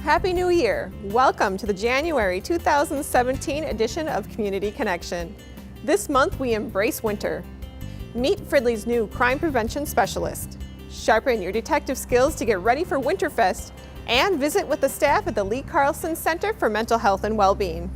Happy New Year! Welcome to the January 2017 edition of Community Connection. This month we embrace winter. Meet Fridley's new crime prevention specialist. Sharpen your detective skills to get ready for Winterfest and visit with the staff at the Lee Carlson Center for Mental Health and Well-Being.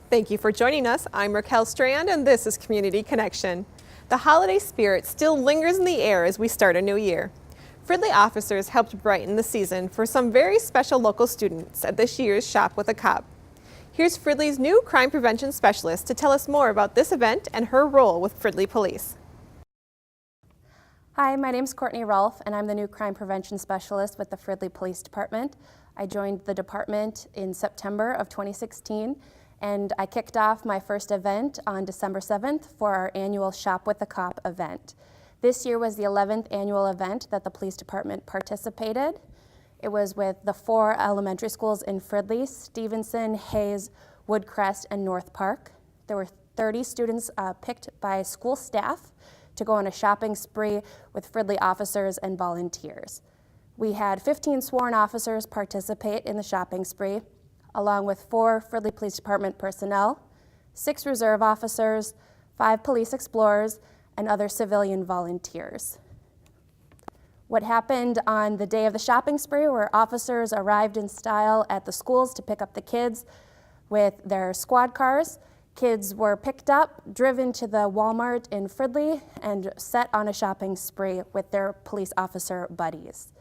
Thank you for joining us. I'm Raquel Strand and this is Community Connection. The holiday spirit still lingers in the air as we start a new year. Fridley officers helped brighten the season for some very special local students at this year's Shop with a Cop. Here's Fridley's new crime prevention specialist to tell us more about this event and her role with Fridley Police. Hi, my name's Courtney Rolfe and I'm the new crime prevention specialist with the Fridley Police Department. I joined the department in September of 2016 and I kicked off my first event on December 7th for our annual Shop with a Cop event. This year was the 11th annual event that the police department participated. It was with the 4 elementary schools in Fridley, Stevenson, Hayes, Woodcrest, and North Park. There were 30 students picked by school staff to go on a shopping spree with Fridley officers and volunteers. We had 15 sworn officers participate in the shopping spree, along with 4 Fridley Police Department personnel, 6 reserve officers, 5 police explorers, and other civilian volunteers. What happened on the day of the shopping spree were officers arrived in style at the schools to pick up the kids with their squad cars. Kids were picked up, driven to the Walmart in Fridley, and set on a shopping spree with their police officer buddies.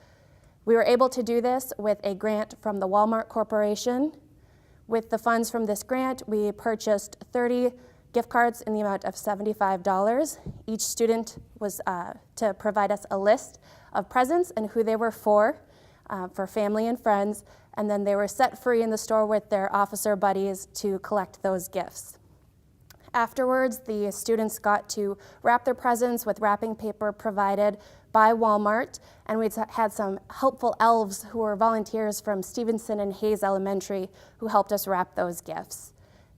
We were able to do this with a grant from the Walmart Corporation. With the funds from this grant, we purchased 30 gift cards in the amount of $75. Each student was to provide us a list of presents and who they were for family and friends, and then they were set free in the store with their officer buddies to collect those gifts. Afterwards, the students got to wrap their presents with wrapping paper provided by Walmart, and we had some helpful elves who were volunteers from Stevenson and Hayes Elementary who helped us wrap those gifts.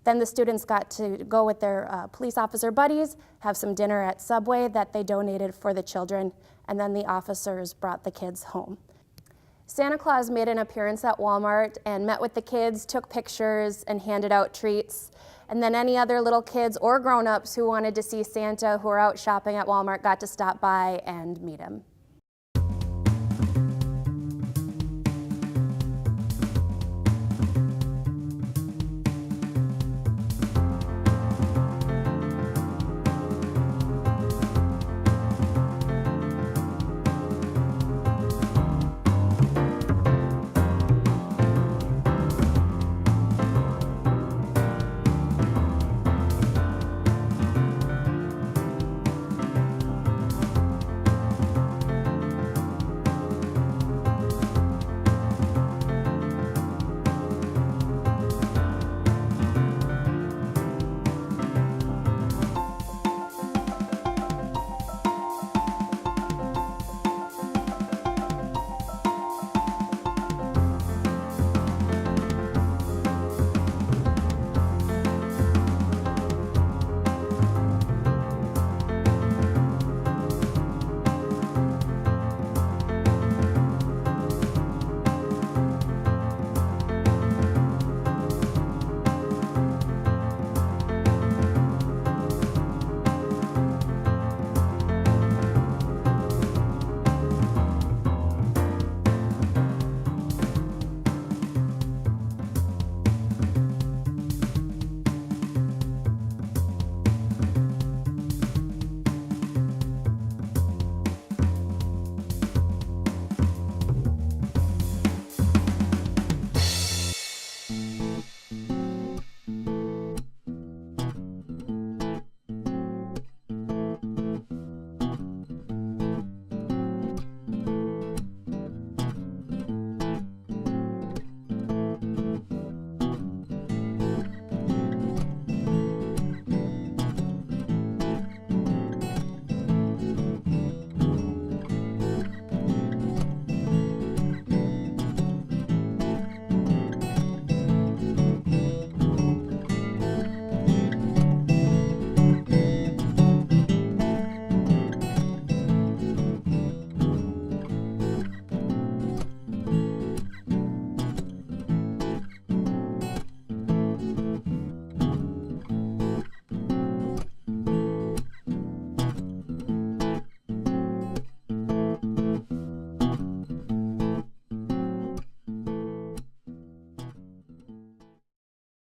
Then the students got to go with their police officer buddies, have some dinner at Subway that they donated for the children, and then the officers brought the kids home. Santa Claus made an appearance at Walmart and met with the kids, took pictures, and handed out treats. And then any other little kids or grown-ups who wanted to see Santa who were out shopping at Walmart got to stop by and meet him.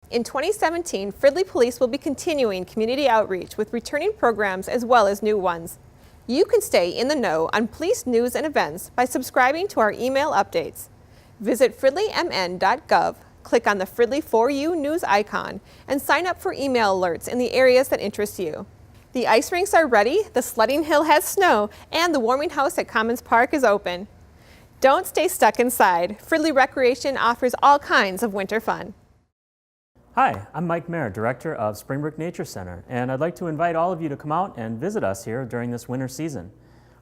In 2017, Fridley Police will be continuing community outreach with returning programs as well as new ones. You can stay in the know on police news and events by subscribing to our email updates. Visit fridleymn.gov, click on the Fridley For You news icon, and sign up for email alerts in the areas that interest you. The ice rinks are ready, the sledding hill has snow, and the warming house at Commons Park is open. Don't stay stuck inside. Fridley Recreation offers all kinds of winter fun. Hi, I'm Mike Mayer, Director of Springbrook Nature Center, and I'd like to invite all of you to come out and visit us here during this winter season.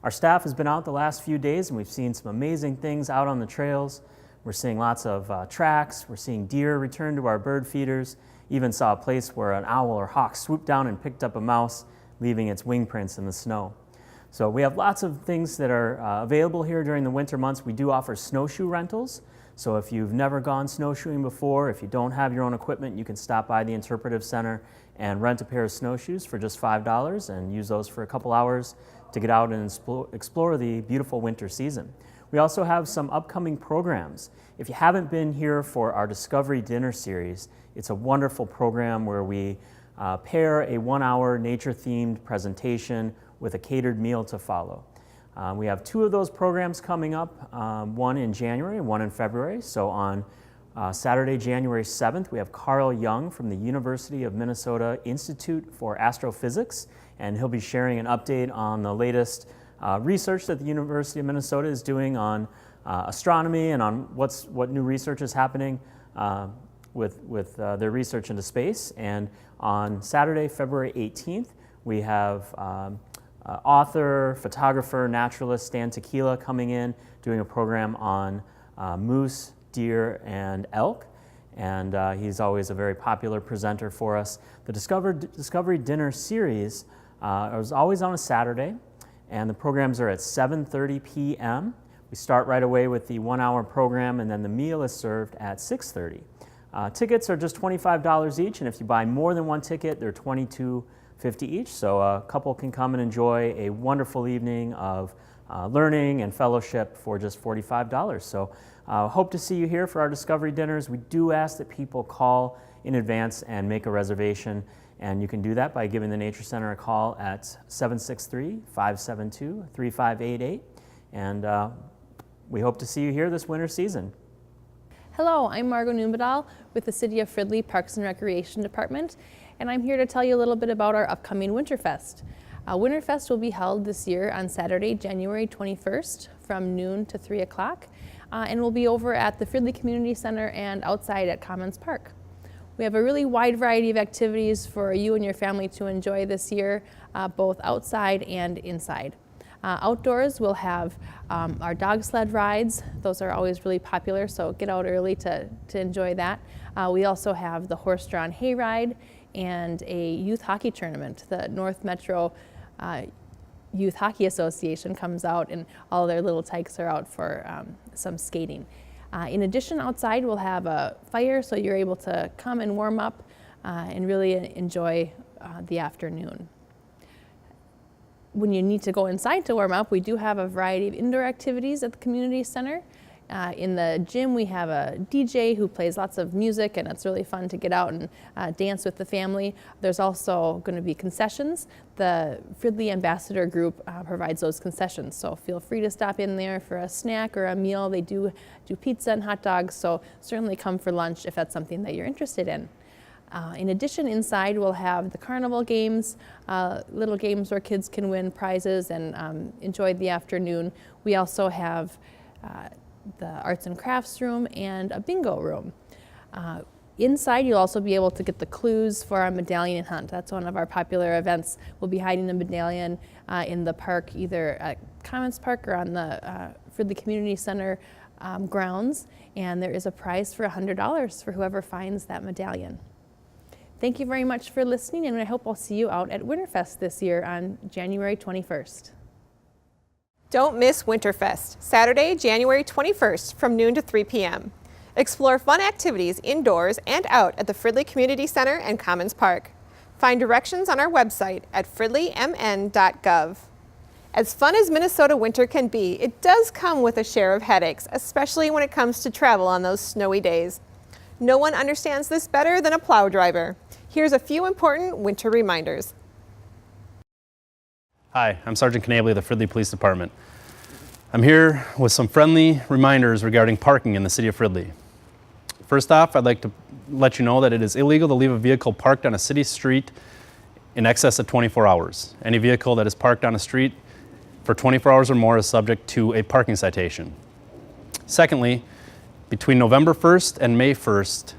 Our staff has been out the last few days and we've seen some amazing things out on the trails. We're seeing lots of tracks, we're seeing deer return to our bird feeders, even saw a place where an owl or hawk swooped down and picked up a mouse, leaving its wing prints in the snow. So we have lots of things that are available here during the winter months. We do offer snowshoe rentals. So if you've never gone snowshoeing before, if you don't have your own equipment, you can stop by the Interpretive Center and rent a pair of snowshoes for just $5 and use those for a couple hours to get out and explore the beautiful winter season. We also have some upcoming programs. If you haven't been here for our Discovery Dinner series, it's a wonderful program where we pair a 1-hour nature-themed presentation with a catered meal to follow. We have 2 of those programs coming up, one in January and one in February. So on Saturday, January 7th, we have Carl Young from the University of Minnesota Institute for Astrophysics, and he'll be sharing an update on the latest research that the University of Minnesota is doing on astronomy and on what new research is happening with their research into space. And on Saturday, February 18th, we have author, photographer, naturalist Stan Tequila coming in, doing a program on moose, deer, and elk. And he's always a very popular presenter for us. The Discovery Dinner series is always on a Saturday, and the programs are at 7:30 p.m. We start right away with the 1-hour program, and then the meal is served at 6:30. Tickets are just $25 each, and if you buy more than one ticket, they're $22.50 each, so a couple can come and enjoy a wonderful evening of learning and fellowship for just $45. So hope to see you here for our Discovery Dinners. We do ask that people call in advance and make a reservation, and you can do that by giving the Nature Center a call at 763-572-3588, and we hope to see you here this winter season. Hello, I'm Margot Numbedal with the City of Fridley Parks and Recreation Department, and I'm here to tell you a little bit about our upcoming Winterfest. Winterfest will be held this year on Saturday, January 21st from noon to 3 o'clock, and will be over at the Fridley Community Center and outside at Commons Park. We have a really wide variety of activities for you and your family to enjoy this year, both outside and inside. Outdoors, we'll have our dog sled rides. Those are always really popular, so get out early to enjoy that. We also have the horse-drawn hayride and a youth hockey tournament. The North Metro Youth Hockey Association comes out, and all their little tykes are out for some skating. In addition, outside we'll have a fire, so you're able to come and warm up and really enjoy the afternoon. When you need to go inside to warm up, we do have a variety of indoor activities at the community center. In the gym, we have a DJ who plays lots of music, and it's really fun to get out and dance with the family. There's also going to be concessions. The Fridley Ambassador Group provides those concessions, so feel free to stop in there for a snack or a meal. They do pizza and hot dogs, so certainly come for lunch if that's something that you're interested in. In addition, inside we'll have the carnival games, little games where kids can win prizes and enjoy the afternoon. We also have the arts and crafts room and a bingo room. Inside you'll also be able to get the clues for our medallion hunt. That's one of our popular events. We'll be hiding the medallion in the park, either at Commons Park or on the Fridley Community Center grounds, and there is a prize for $100 for whoever finds that medallion. Thank you very much for listening, and I hope I'll see you out at Winterfest this year on January 21st. Don't miss Winterfest, Saturday, January 21st from noon to 3 p.m. Explore fun activities indoors and out at the Fridley Community Center and Commons Park. Find directions on our website at fridleymn.gov. As fun as Minnesota winter can be, it does come with a share of headaches, especially when it comes to travel on those snowy days. No one understands this better than a plow driver. Here's a few important winter reminders. Hi, I'm Sergeant Knable of the Fridley Police Department. I'm here with some friendly reminders regarding parking in the city of Fridley. First off, I'd like to let you know that it is illegal to leave a vehicle parked on a city street in excess of 24 hours. Any vehicle that is parked on a street for 24 hours or more is subject to a parking citation. Secondly, between November 1st and May 1st,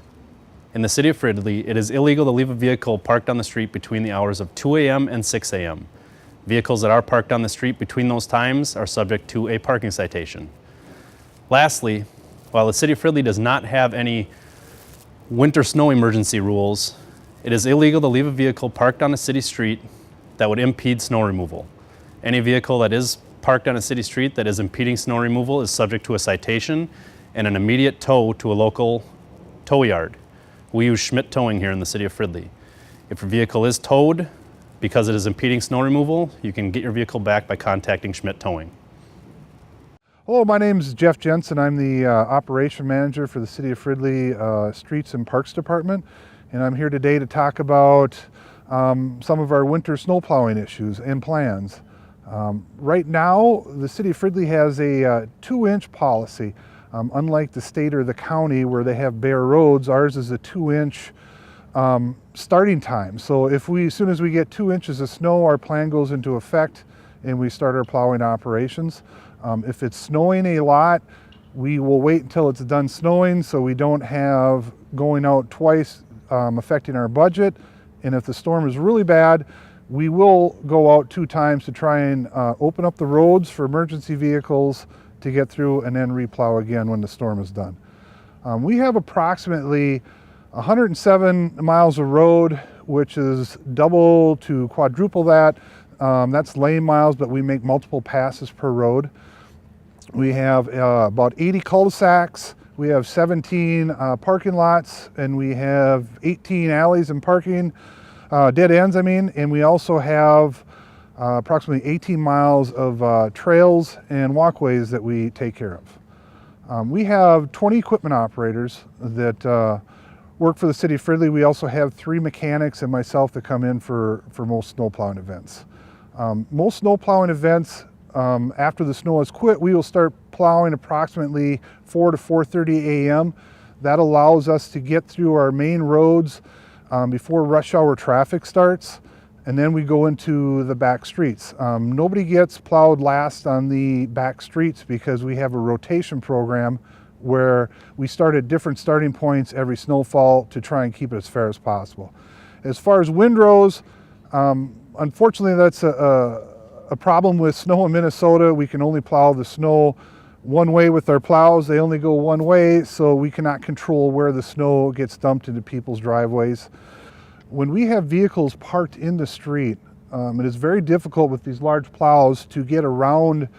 in the city of Fridley, it is illegal to leave a vehicle parked on the street between the hours of 2 a.m. and 6 a.m. Vehicles that are parked on the street between those times are subject to a parking citation. Lastly, while the city of Fridley does not have any winter snow emergency rules, it is illegal to leave a vehicle parked on a city street that would impede snow removal. Any vehicle that is parked on a city street that is impeding snow removal is subject to a citation and an immediate tow to a local tow yard. We use Schmidt Towing here in the city of Fridley. If your vehicle is towed because it is impeding snow removal, you can get your vehicle back by contacting Schmidt Towing. Hello, my name is Jeff Jensen. I'm the Operation Manager for the City of Fridley Streets and Parks Department, and I'm here today to talk about some of our winter snow plowing issues and plans. Right now, the City of Fridley has a 2-inch policy. Unlike the state or the county where they have bare roads, ours is a 2-inch starting time. So as soon as we get 2 inches of snow, our plan goes into effect and we start our plowing operations. If it's snowing a lot, we will wait until it's done snowing so we don't have going out twice affecting our budget. And if the storm is really bad, we will go out 2 times to try and open up the roads for emergency vehicles to get through and then replow again when the storm is done. We have approximately 107 miles of road, which is double to quadruple that. That's lane miles, but we make multiple passes per road. We have about 80 cul-de-sacs. We have 17 parking lots, and we have 18 alleys and parking, dead ends, and we also have approximately 18 miles of trails and walkways that we take care of. We have 20 equipment operators that work for the City of Fridley. We also have 3 mechanics and myself that come in for most snow plowing events. Most snow plowing events, after the snow has quit, we will start plowing approximately 4 to 4:30 a.m. That allows us to get through our main roads before rush hour traffic starts, and then we go into the back streets. Nobody gets plowed last on the back streets because we have a rotation program where we start at different starting points every snowfall to try and keep it as fair as possible. As far as windrows, unfortunately that's a problem with snow in Minnesota. We can only plow the snow one way with our plows. They only go one way, so we cannot control where the snow gets dumped into people's driveways. When we have vehicles parked in the street, it is very difficult with these large plows to get around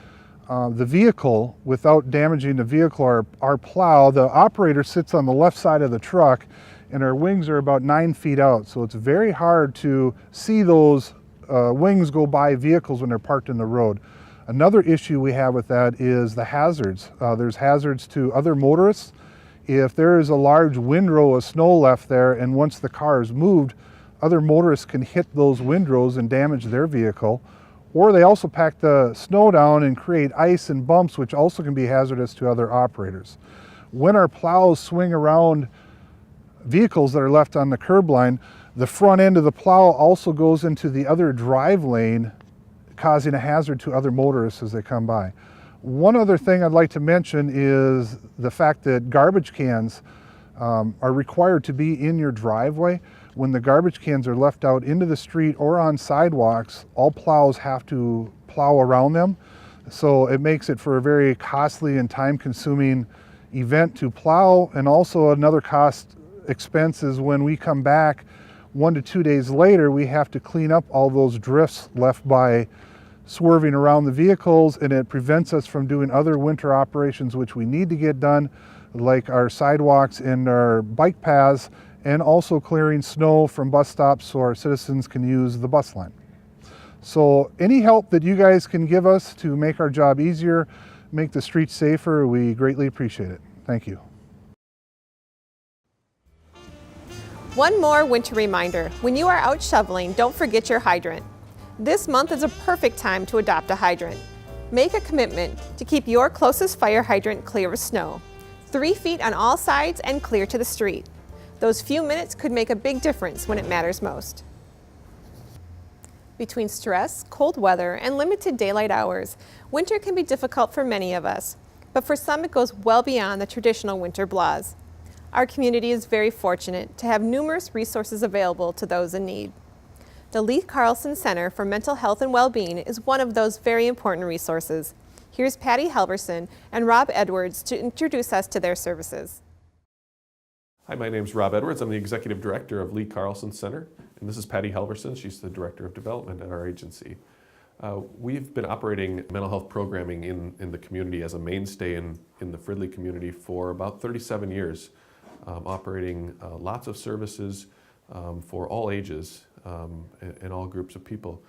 the vehicle without damaging the vehicle. Our plow, the operator sits on the left side of the truck and our wings are about 9 feet out. So it's very hard to see those wings go by vehicles when they're parked in the road. Another issue we have with that is the hazards. There's hazards to other motorists. If there is a large windrow of snow left there and once the car is moved, other motorists can hit those windrows and damage their vehicle. Or they also pack the snow down and create ice and bumps, which also can be hazardous to other operators. When our plows swing around vehicles that are left on the curb line, the front end of the plow also goes into the other drive lane, causing a hazard to other motorists as they come by. One other thing I'd like to mention is the fact that garbage cans are required to be in your driveway. When the garbage cans are left out into the street or on sidewalks, all plows have to plow around them. So it makes it for a very costly and time-consuming event to plow. And also another cost expense is when we come back 1 to 2 days later, we have to clean up all those drifts left by swerving around the vehicles, and it prevents us from doing other winter operations which we need to get done, like our sidewalks and our bike paths, and also clearing snow from bus stops so our citizens can use the bus line. So any help that you guys can give us to make our job easier, make the streets safer, we greatly appreciate it. Thank you. One more winter reminder, when you are out shoveling, don't forget your hydrant. This month is a perfect time to adopt a hydrant. Make a commitment to keep your closest fire hydrant clear of snow, 3 feet on all sides and clear to the street. Those few minutes could make a big difference when it matters most. Between stress, cold weather, and limited daylight hours, winter can be difficult for many of us, but for some it goes well beyond the traditional winter blahs. Our community is very fortunate to have numerous resources available to those in need. The Lee Carlson Center for Mental Health and Well-Being is one of those very important resources. Here's Patty Halverson and Rob Edwards to introduce us to their services. Hi, my name is Rob Edwards. I'm the Executive Director of Lee Carlson Center, and this is Patty Halverson. She's the Director of Development at our agency. We've been operating mental health programming in the community as a mainstay in the Fridley community for about 37 years, operating lots of services for all ages and all groups of people.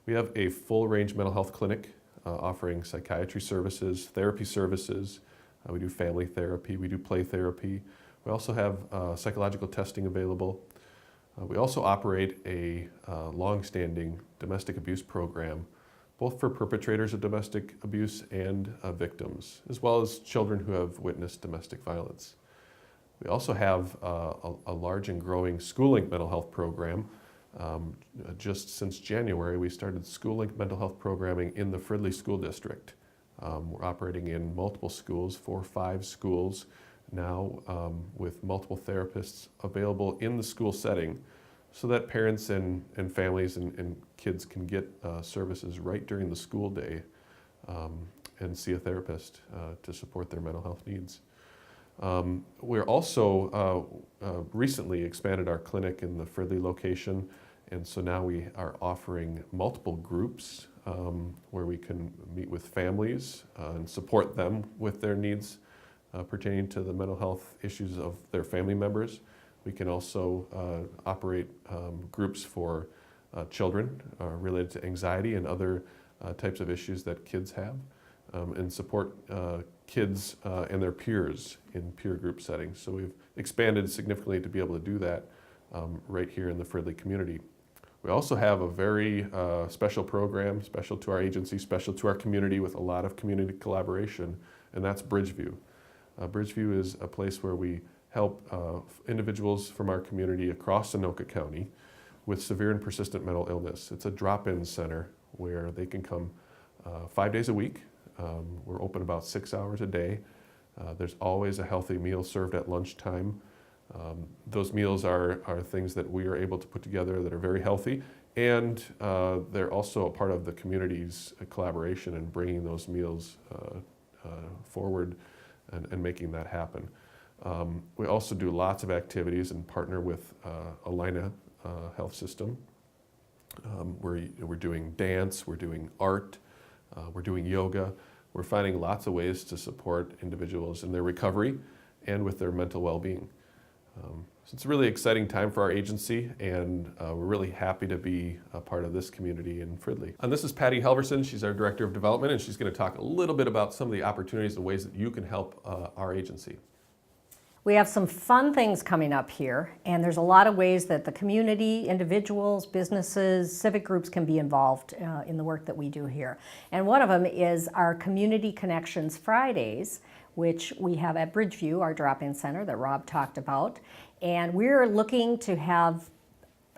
We have a full range mental health clinic offering psychiatry services, therapy services. We do family therapy, we do play therapy. We also have psychological testing available. We also operate a long-standing domestic abuse program, both for perpetrators of domestic abuse and victims, as well as children who have witnessed domestic violence. We also have a large and growing school-linked mental health program. Just since January, we started school-linked mental health programming in the Fridley School District. We're operating in multiple schools, 4 or 5 schools now, with multiple therapists available in the school setting so that parents and families and kids can get services right during the school day and see a therapist to support their mental health needs. We're also recently expanded our clinic in the Fridley location, and so now we are offering multiple groups where we can meet with families and support them with their needs pertaining to the mental health issues of their family members. We can also operate groups for children related to anxiety and other types of issues that kids have, and support kids and their peers in peer group settings. So we've expanded significantly to be able to do that right here in the Fridley community. We also have a very special program, special to our agency, special to our community, with a lot of community collaboration, and that's Bridgeview. Bridgeview is a place where we help individuals from our community across Anoka County with severe and persistent mental illness. It's a drop-in center where they can come 5 days a week. We're open about 6 hours a day. There's always a healthy meal served at lunchtime. Those meals are things that we are able to put together that are very healthy, and they're also a part of the community's collaboration in bringing those meals forward and making that happen. We also do lots of activities and partner with Alina Health System. We're doing dance, we're doing art, we're doing yoga. We're finding lots of ways to support individuals in their recovery and with their mental well-being. So it's a really exciting time for our agency, and we're really happy to be a part of this community in Fridley. And this is Patty Halverson. She's our Director of Development, and she's going to talk a little bit about some of the opportunities and ways that you can help our agency. We have some fun things coming up here, and there's a lot of ways that the community, individuals, businesses, civic groups can be involved in the work that we do here. And one of them is our Community Connections Fridays, which we have at Bridgeview, our drop-in center that Rob talked about. And we're looking to have,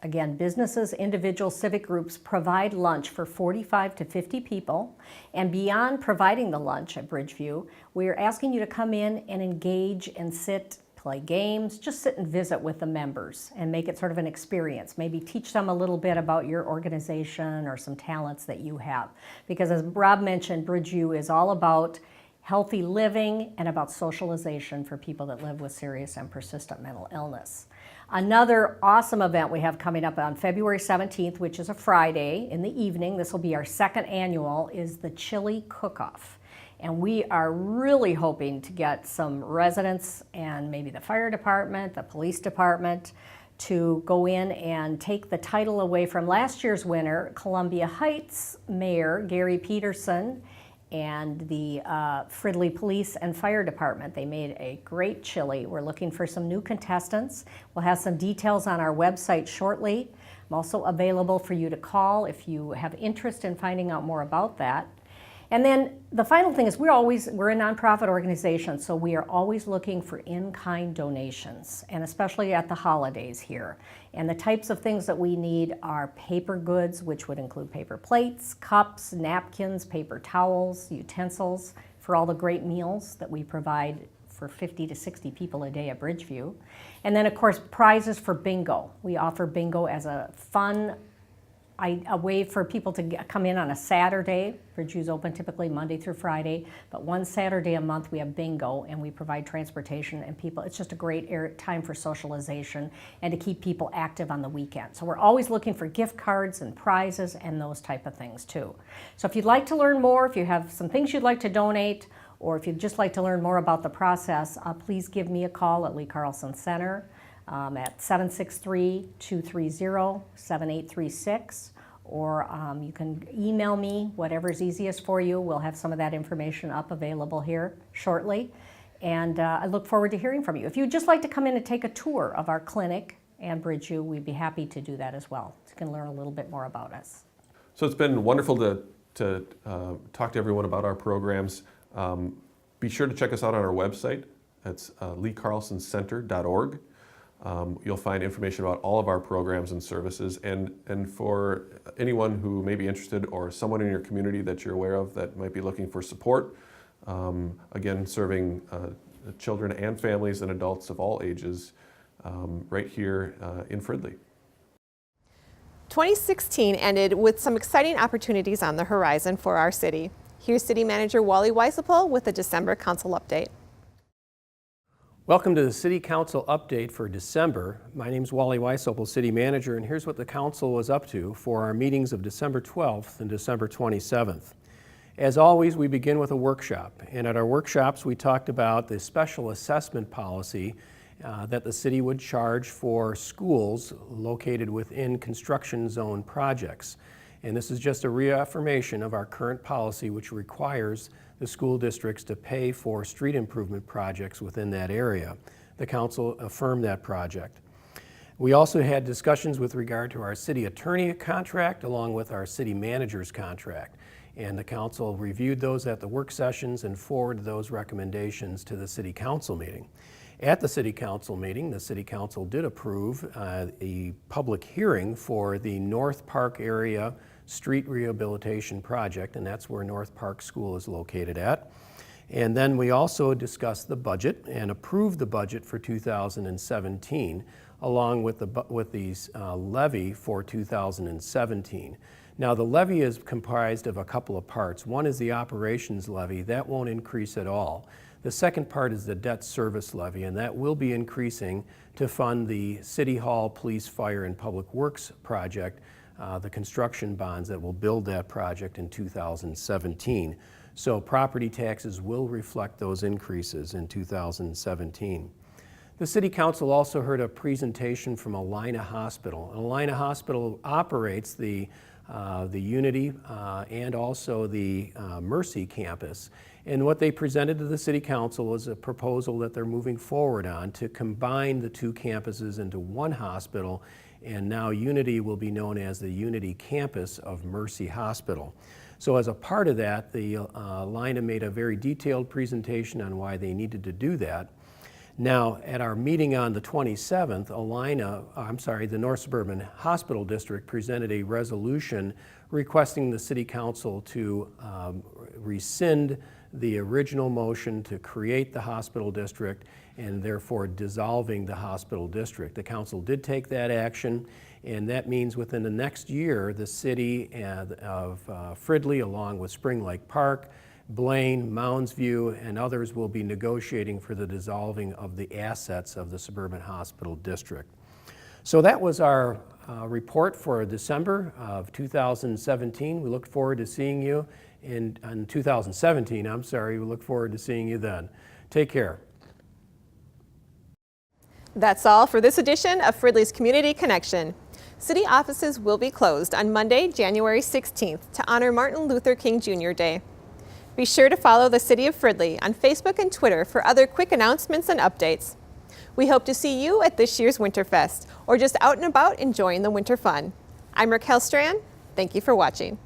again, businesses, individuals, civic groups provide lunch for 45 to 50 people. And beyond providing the lunch at Bridgeview, we're asking you to come in and engage and sit, play games, just sit and visit with the members and make it sort of an experience. Maybe teach them a little bit about your organization or some talents that you have. Because as Rob mentioned, Bridgeview is all about healthy living and about socialization for people that live with serious and persistent mental illness. Another awesome event we have coming up on February 17th, which is a Friday in the evening, this will be our second annual, is the Chili Cook-Off. And we are really hoping to get some residents and maybe the fire department, the police department, to go in and take the title away from last year's winner, Columbia Heights Mayor Gary Peterson, and the Fridley Police and Fire Department. They made a great chili. We're looking for some new contestants. We'll have some details on our website shortly. I'm also available for you to call if you have interest in finding out more about that. And then the final thing is we're a nonprofit organization, so we are always looking for in-kind donations, and especially at the holidays here. And the types of things that we need are paper goods, which would include paper plates, cups, napkins, paper towels, utensils for all the great meals that we provide for 50 to 60 people a day at Bridgeview. And then of course prizes for bingo. We offer bingo as a fun a way for people to come in on a Saturday. Bridgeview's open typically Monday through Friday, but one Saturday a month we have bingo, and we provide transportation and people. It's just a great time for socialization and to keep people active on the weekend. So we're always looking for gift cards and prizes and those type of things too. So if you'd like to learn more, if you have some things you'd like to donate, or if you'd just like to learn more about the process, please give me a call at Lee Carlson Center at 763-230-7836, or you can email me, whatever's easiest for you. We'll have some of that information up available here shortly, and I look forward to hearing from you. If you'd just like to come in and take a tour of our clinic and Bridgeview, we'd be happy to do that as well. So you can learn a little bit more about us. So it's been wonderful to talk to everyone about our programs. Be sure to check us out on our website. It's leecarlsoncenter.org. You'll find information about all of our programs and services, and for anyone who may be interested or someone in your community that you're aware of that might be looking for support, again, serving children and families and adults of all ages right here in Fridley. 2016 ended with some exciting opportunities on the horizon for our city. Here's City Manager Wally Weisapel with the December Council update. Welcome to the City Council update for December. My name is Wally Weisapel, City Manager, and here's what the Council was up to for our meetings of December 12th and December 27th. As always, we begin with a workshop, and at our workshops we talked about the special assessment policy that the city would charge for schools located within construction zone projects. And this is just a reaffirmation of our current policy, which requires the school districts to pay for street improvement projects within that area. The council affirmed that project. We also had discussions with regard to our city attorney contract along with our city manager's contract. And the council reviewed those at the work sessions and forwarded those recommendations to the city council meeting. At the city council meeting, the city council did approve a public hearing for the North Park area street rehabilitation project, and that's where North Park School is located at. And then we also discussed the budget and approved the budget for 2017, along with the levy for 2017. Now the levy is comprised of a couple of parts. One is the operations levy. That won't increase at all. The second part is the debt service levy, and that will be increasing to fund the City Hall, Police, Fire, and Public Works project, the construction bonds that will build that project in 2017. So property taxes will reflect those increases in 2017. The City Council also heard a presentation from Allina Hospital. Allina Hospital operates the Unity and also the Mercy campus. And what they presented to the City Council was a proposal that they're moving forward on to combine the two campuses into one hospital, and now Unity will be known as the Unity campus of Mercy Hospital. So as a part of that, the Allina made a very detailed presentation on why they needed to do that. Now, at our meeting on the 27th, the North Suburban Hospital District presented a resolution requesting the City Council to rescind the original motion to create the hospital district and therefore dissolving the hospital district. The council did take that action, and that means within the next year, the city of Fridley, along with Spring Lake Park, Blaine, Mounds View, and others will be negotiating for the dissolving of the assets of the Suburban Hospital District. So that was our report for December of 2017. We look forward to seeing you in 2017, we look forward to seeing you then. Take care. That's all for this edition of Fridley's Community Connection. City offices will be closed on Monday, January 16th to honor Martin Luther King Jr. Day. Be sure to follow the City of Fridley on Facebook and Twitter for other quick announcements and updates. We hope to see you at this year's Winterfest or just out and about enjoying the winter fun. I'm Raquel Strand. Thank you for watching.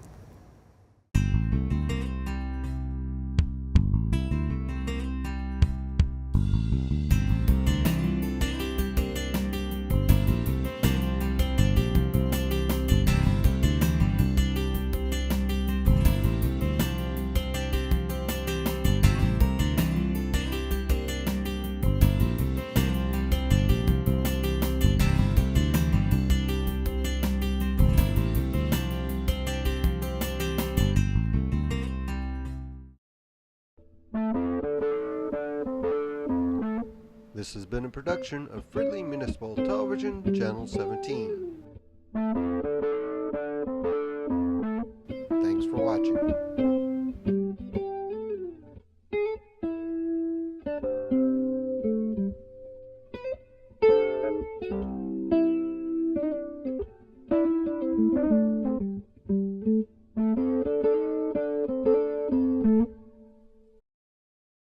This has been a production of Fridley Municipal Television, Channel 17. Thanks for watching.